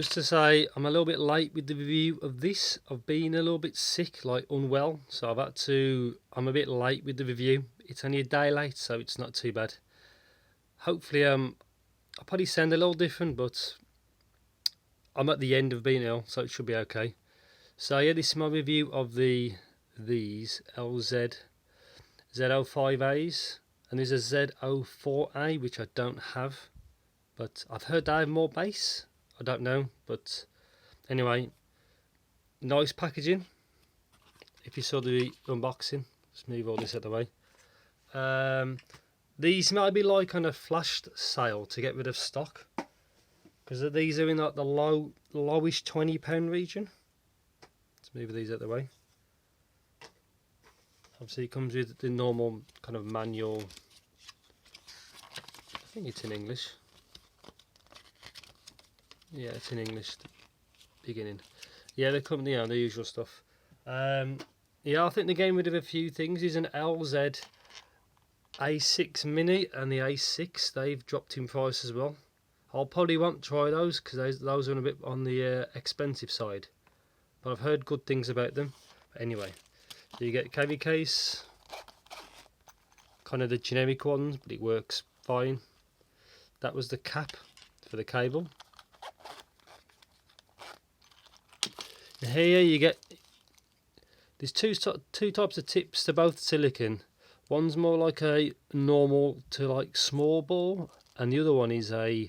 Just to say, I'm a little bit late with the review of this. I've been a little bit sick, like unwell, so I'm a bit late with the review. It's only a day late, so it's not too bad. Hopefully, I'll probably sound a little different, but I'm at the end of being ill, so it should be okay. So yeah, this is my review of these LZ Z05As, and there's a Z04A which I don't have, but I've heard they have more bass. I don't know, but anyway, nice packaging. If you saw the unboxing, let's move all this out of the way. These might be like on a flash sale to get rid of stock, because these are in like the lowish £20 region. Let's move these out of the way. Obviously it comes with the normal kind of manual. I think it's in English. Yeah, it's in English. Beginning. Yeah, they come, the usual stuff. Yeah, I think they're getting rid of a few things. There's an LZ A6 Mini and the A6. They've dropped in price as well. I'll probably won't try those because those are a bit on the expensive side. But I've heard good things about them. But anyway, so you get carry case, kind of the generic ones, but it works fine. That was the cap for the cable. And here you get, there's two types of tips. They're both silicon. One's more like a normal to like small ball, and the other one is a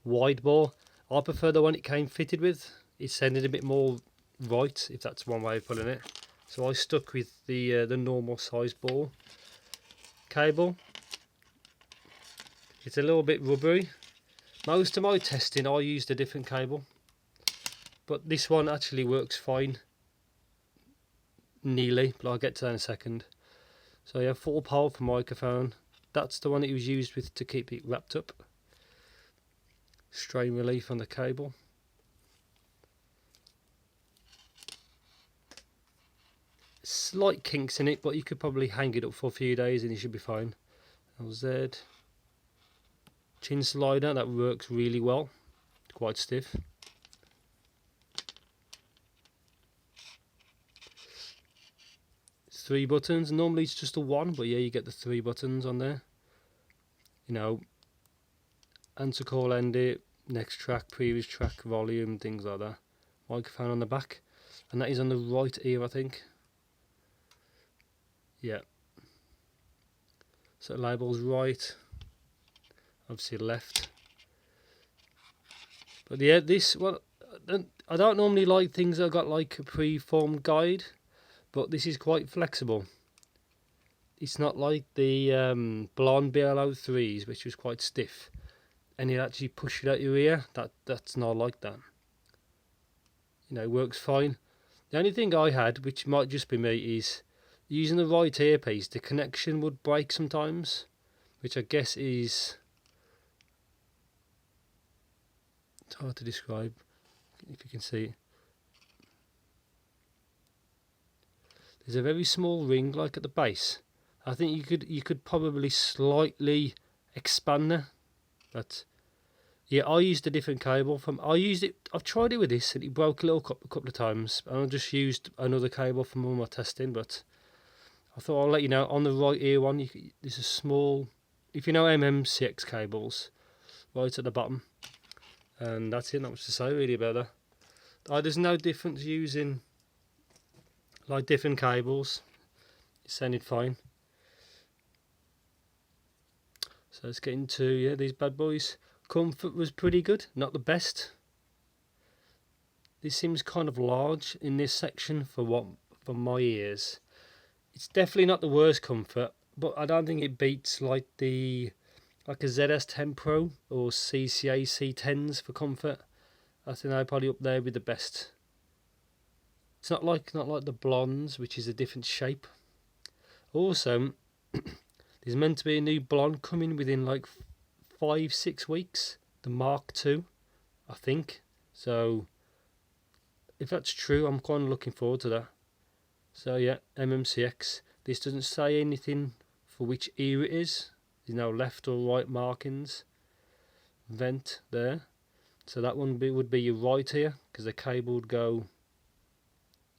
wide ball. I prefer the one it came fitted with. It sounded a bit more right, if that's one way of putting it. So I stuck with the normal size ball. Cable, it's a little bit rubbery. Most of my testing I used a different cable, but this one actually works fine. Nearly, but I'll get to that in a second. So you have 4-pole for microphone. That's the one it was used with to keep it wrapped up. Strain relief on the cable. Slight kinks in it, but you could probably hang it up for a few days and it should be fine. LZ chin slider, that works really well. Quite stiff. It's 3 buttons. Normally it's just a 1, but yeah, you get the 3 buttons on there. You know, answer call, end it, next track, previous track, volume, things like that. Microphone on the back, and that is on the right ear, I think. Yeah. So labels right, obviously left. But yeah, this one, I don't normally like things that have got like a pre-formed guide, but this is quite flexible. It's not like the blonde BL03s, which was quite stiff, and it actually push it out your ear. That's not like that. You know, it works fine. The only thing I had, which might just be me, is using the right earpiece, the connection would break sometimes, which I guess is, it's hard to describe if you can see it. There's a very small ring like at the base. I think you could probably slightly expand that, but yeah, I used a different cable from. I've tried it with this and it broke a couple of times, and I just used another cable from all my testing. But I thought I'll let you know on the right ear one. There's a small, if you know MMCX cables, right at the bottom, and that's it. Not much to say really about that. There's no difference using like different cables. It sounded fine. So let's get into these bad boys. Comfort was pretty good, not the best. This seems kind of large in this section for my ears. It's definitely not the worst comfort, but I don't think it beats like a ZS10 Pro or CCA C10s for comfort. I think they're probably up there with the best. It's not like the blondes, which is a different shape. Also, there's meant to be a new blonde coming within like 5-6 weeks, the Mark II, I think. So if that's true, I'm kind of looking forward to that. So yeah, MMCX. This doesn't say anything for which ear it is. There's no left or right markings. Vent there. So that one would be your right ear, because the cable would go,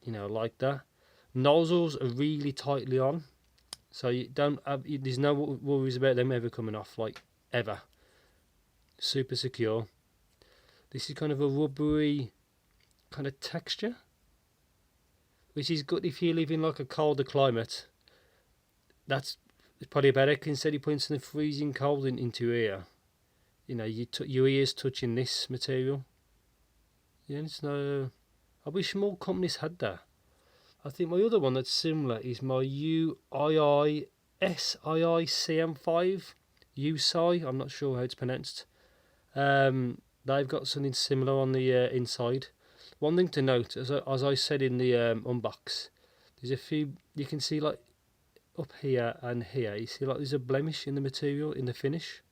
you know, like that. Nozzles are really tightly on, so you don't have, there's no worries about them ever coming off, like ever. Super secure. This is kind of a rubbery kind of texture, which is good if you live in like a colder climate. That's probably better, instead of putting something freezing cold into your ear. You know, your ears touching this material. Yeah, it's no. I wish more companies had that. I think my other one that's similar is my UII SII-CM5 USI. I'm not sure how it's pronounced. They've got something similar on the inside. One thing to note, as I said in the unbox, there's a few, you can see like up here and here, you see like there's a blemish in the material, in the finish.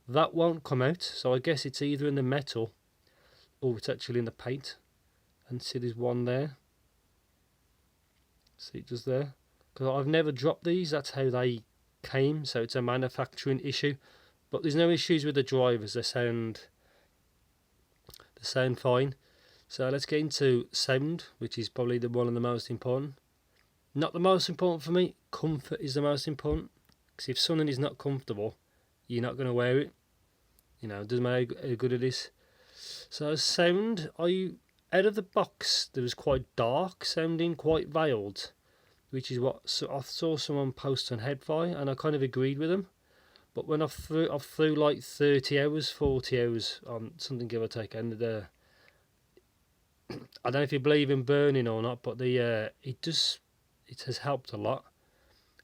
That won't come out, so I guess it's either in the metal or it's actually in the paint. And see there's one there. See it just there? Because I've never dropped these, that's how they came, so it's a manufacturing issue. But there's no issues with the drivers, they sound fine. So let's get into sound, which is probably one of the most important. Not the most important for me, comfort is the most important. Because if something is not comfortable, you're not going to wear it. You know, it doesn't matter how good it is. So sound, out of the box, there was quite dark sounding, quite veiled, which is what I saw someone post on Headfi, and I kind of agreed with them. But when I flew like 30 hours, 40 hours on something give or take, and I don't know if you believe in burning or not, but it has helped a lot.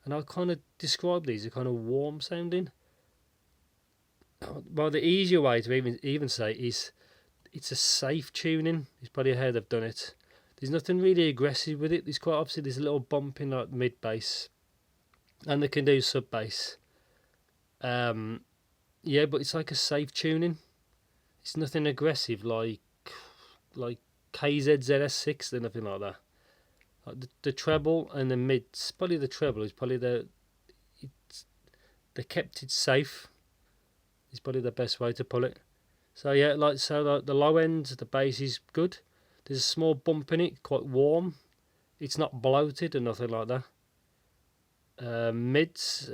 And I kind of describe these as kind of warm sounding. Well, the easier way to even say is it's a safe tuning. It's probably how they've done it. There's nothing really aggressive with it. There's quite obviously there's a little bump in like mid bass, and they can do sub bass. Yeah, but it's like a safe tuning. It's nothing aggressive like KZ Z06. They're nothing like that. Like the treble and the mids, probably the treble is probably they kept it safe. Is probably the best way to put it. So yeah, the low end, the bass is good. There's a small bump in it, quite warm. It's not bloated or nothing like that. Mids,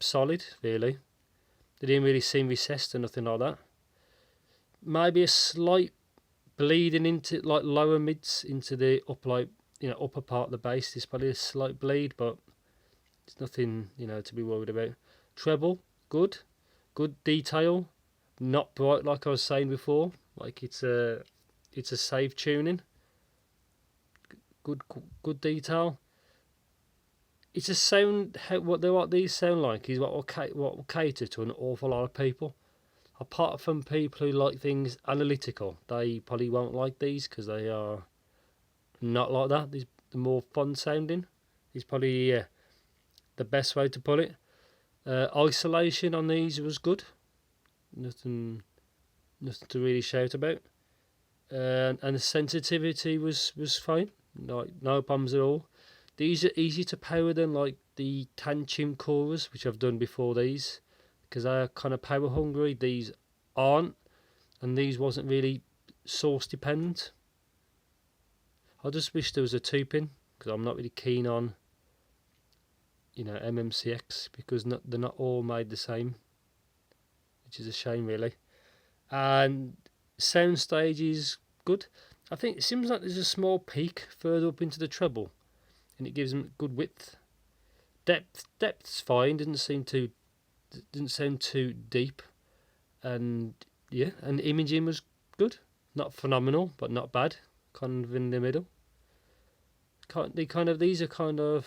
solid, really. They didn't really seem recessed or nothing like that. Maybe a slight bleeding into like lower mids into the upper part of the bass. There's probably a slight bleed, but it's nothing to be worried about. Treble, good detail. Not bright like I was saying before. Like it's a safe tuning. Good detail. It's a sound. What these sound like is what will cater to an awful lot of people. Apart from people who like things analytical, they probably won't like these because they are not like that. These the more fun sounding is probably the best way to put it. Isolation on these was good. Nothing to really shout about. And the sensitivity was fine. Like no problems at all. These are easier to power than like the Tanchim Coras, which I've done before these, because they are kind of power hungry. These aren't, and these wasn't really source dependent. I just wish there was a 2-pin, because I'm not really keen on MMCX, because they're not all made the same, which is a shame really. And Soundstage is good. I think it seems like there's a small peak further up into the treble, and it gives them good width. Depth's fine. Didn't sound too deep, and yeah, and imaging was good. Not phenomenal, but not bad. Kind of in the middle. These are kind of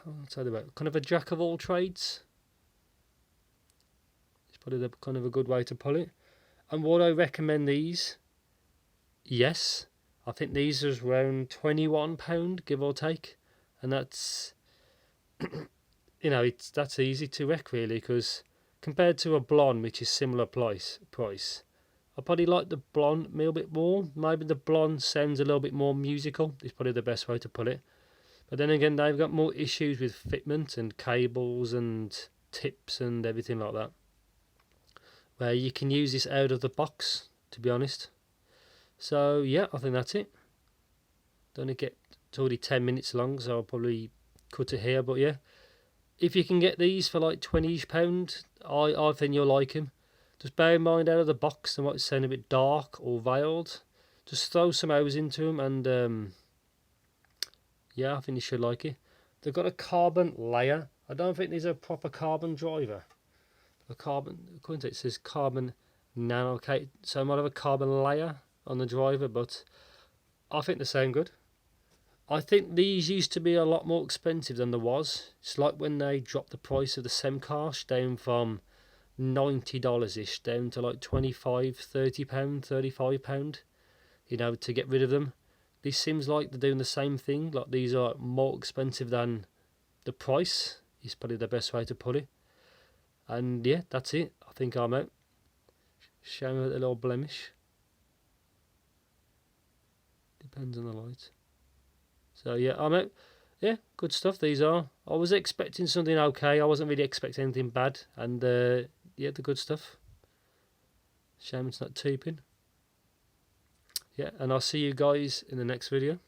what's that about? Kind of a jack of all trades. It's probably kind of a good way to put it. And would I recommend these? Yes, I think these are around £21, give or take, and that's that's easy to wreck really, because compared to a blonde, which is similar price, I probably like the blonde a little bit more. Maybe the blonde sounds a little bit more musical. Is probably the best way to put it. But then again, they've got more issues with fitment and cables and tips and everything like that. where you can use this out of the box, to be honest. So yeah, I think that's it. It's already 10 minutes long, so I'll probably cut it here. But yeah, if you can get these for like £20, I think you'll like them. Just bear in mind, out of the box they might sound a bit dark or veiled. Just throw some hours into them, and yeah, I think you should like it. They've got a carbon layer. I don't think these are a proper carbon driver. According to it says carbon nanocoated, so I might have a carbon layer on the driver, but I think they sound good. I think these used to be a lot more expensive than there was. It's like when they dropped the price of the Semcash down from $90-ish down to like £25, £30, £35, you know, to get rid of them. This seems like they're doing the same thing, like these are more expensive than the price, is probably the best way to put it. And yeah, that's it. I think I'm out. Shame about the little blemish. Depends on the light. So yeah, I'm out. Yeah, good stuff these are. I was expecting something okay. I wasn't really expecting anything bad. And yeah, the good stuff. Shame it's not tubing. Yeah, and I'll see you guys in the next video.